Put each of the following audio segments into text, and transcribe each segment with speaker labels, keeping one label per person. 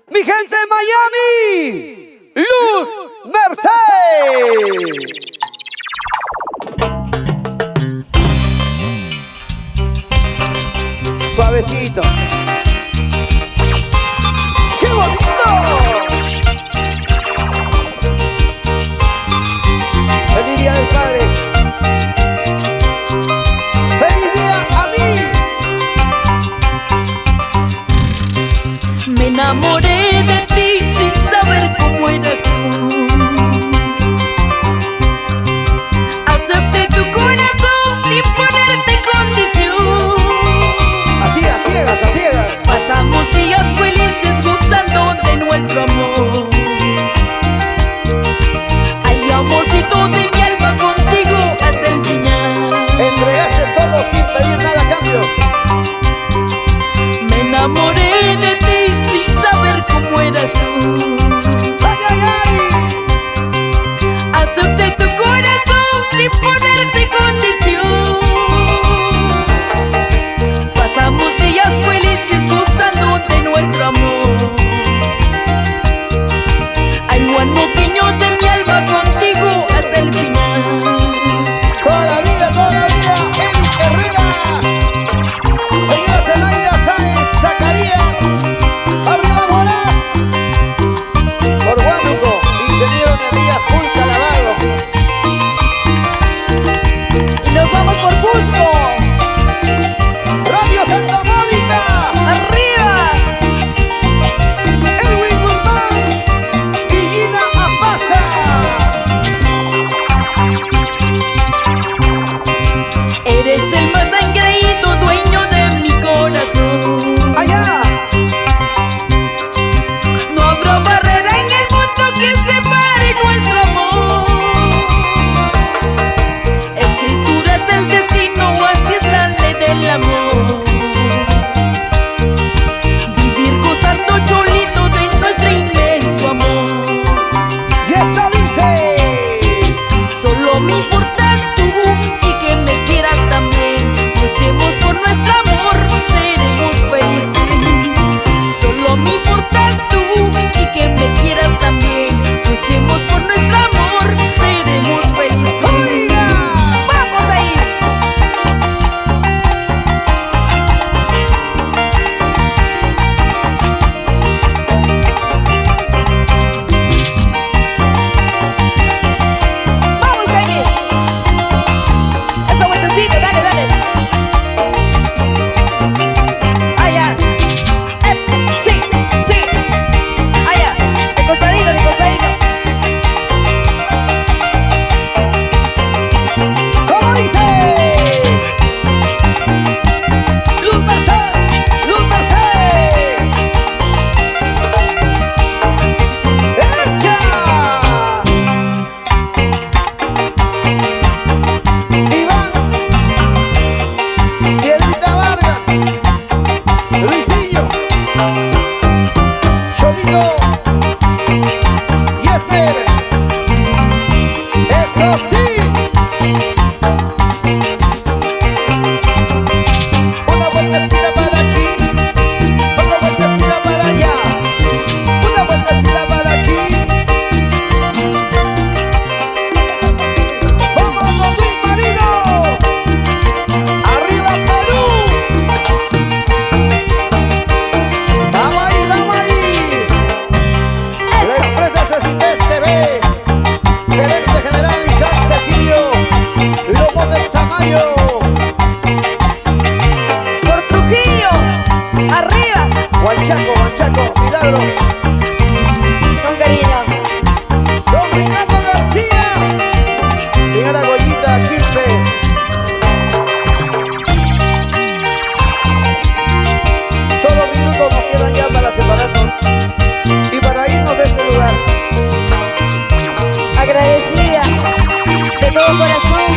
Speaker 1: Mi gente de Miami, Luz Merced. Suavecito. ¡Qué bonito! ¡Feliz Día del Padre! ¡Feliz día a mí!
Speaker 2: Me enamoré de ti sin saber cómo eras tú. Acepté tu corazón sin ponerte condición.
Speaker 1: A ciegas.
Speaker 2: Pasamos días felices gozando de nuestro amor. Ay, amorcito de mi alma, contigo hasta el final.
Speaker 1: Entregaste todo sin pedir nada a cambio.
Speaker 2: Me enamoré de ti sin saber cómo eras tú.
Speaker 1: ¡Ay, ay, ay!
Speaker 2: Acepté tu corazón sin ponerte condición. Pasamos días felices gozando de nuestro amor. Ay, Juan Moqueño de mi alma, contigo hasta el final.
Speaker 1: Toda la vida, Eric Herrera. Señora Zelaida Sáenz Zacarías. Arriba Morás. Por Huánuco, ingeniero de Vía Julca Lavado.
Speaker 2: Y nos vamos por Cusco.
Speaker 1: Radio Santa Mónica.
Speaker 2: ¡Arriba!
Speaker 1: Edwin Guzmán y Gina Ampasa.
Speaker 2: Eres el más engreído dueño de mi corazón.
Speaker 1: Allá.
Speaker 2: No habrá barrera en el mundo que separe nuestro amor. Escrituras del destino, así es la ley del amor. Vivir gozando cholito de nuestro inmenso amor.
Speaker 1: Y esta dice.
Speaker 2: Solo me importas tú y que me quieras también. Luchemos por nuestro amor, seremos felices. Solo me importas tú y que me quieras también. Luchemos por nuestro amor, seremos felices.
Speaker 1: ¡Oiga!
Speaker 2: ¡Vamos ahí! ¡Vamos, baby! Esa vueltecita, dale, dale. Allá. Sí, sí. Allá. De costadito, de costadito.
Speaker 1: ¿Cómo dice? Luz Merced, Luz Merced. ¡Echa! Iván, Piedrita Vargas, Luisillo, Cholito y Esther. ¡Eso sí! Una vueltecita para aquí, otra vueltecita para allá, una vueltecita para aquí. ¡Vamos, Luis Marino! ¡Arriba Perú! ¡Vamos ahí! La empresa Cecites TV, gerente general y San Cecilio, Lobos del Tamayo.
Speaker 2: Por Trujillo. Arriba.
Speaker 1: Huanchaco, Milagro.
Speaker 2: Con cariño.
Speaker 1: Don Ricardo García. Señora Goyita Quispe. Solo minutos nos quedan ya para separarnos y para irnos de este lugar.
Speaker 2: Agradecida de todo corazón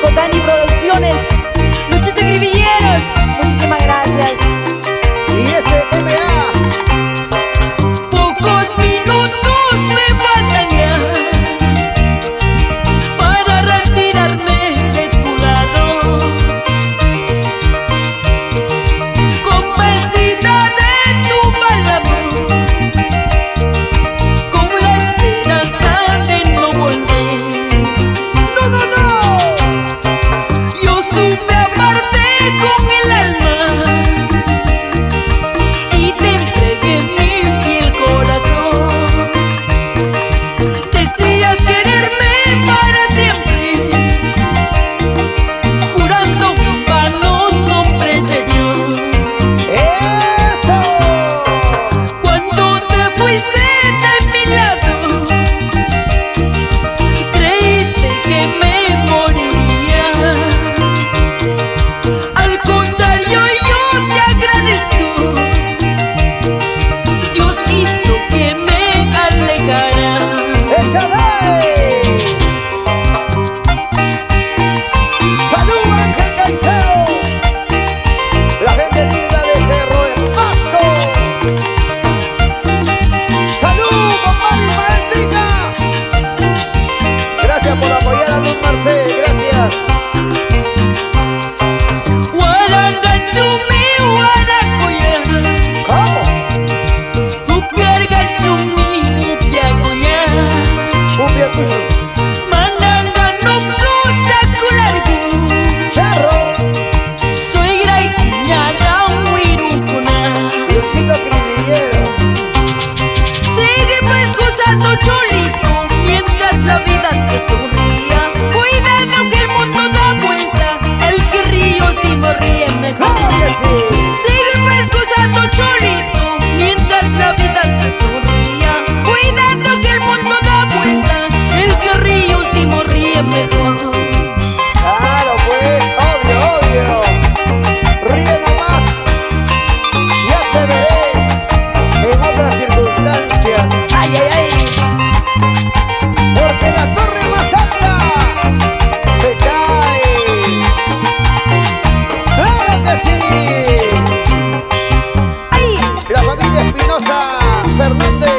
Speaker 2: con Dani Producciones, Luchito Grivilleros, muchísimas gracias.
Speaker 1: Y SMA. Espinosa Fernández.